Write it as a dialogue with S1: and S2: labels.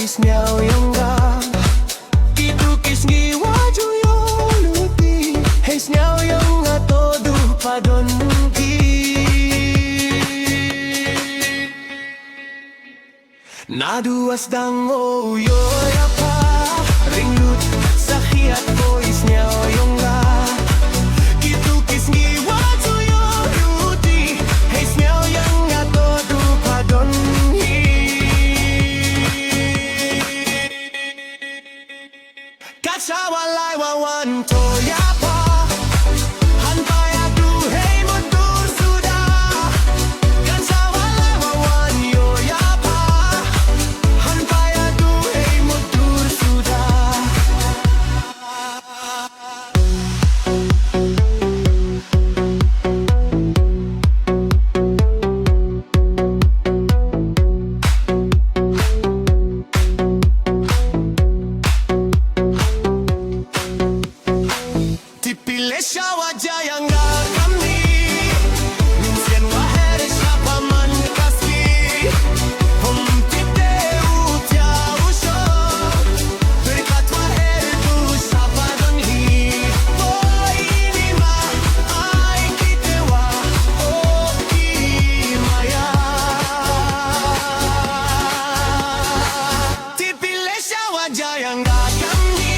S1: isniał ją ga. Kitukis ngiwaju yung luti. Hey, isniał ją nga todo padon ki. Naduh sdang o yoya pa. Ringlut sa khiyat ko isniał ją ga. Kitukis ngiwaju yung luti. Hey, isniał ją nga todo padon ki. Ksaw alay wawan toya pa. Hanpay Naduh hey mudur sudah. Ksaw alay wawan yoya pa. Hanpay Naduh hey mudur sudah. Tipile siya wajah yang gak kami. Minsan wahere siya paman kasbi. Tite utya usyo. Berkat wahere tu sa padonhi. Oh inima ay kitewa. Oh kimaya. Tipile siya wajah yang gak kami.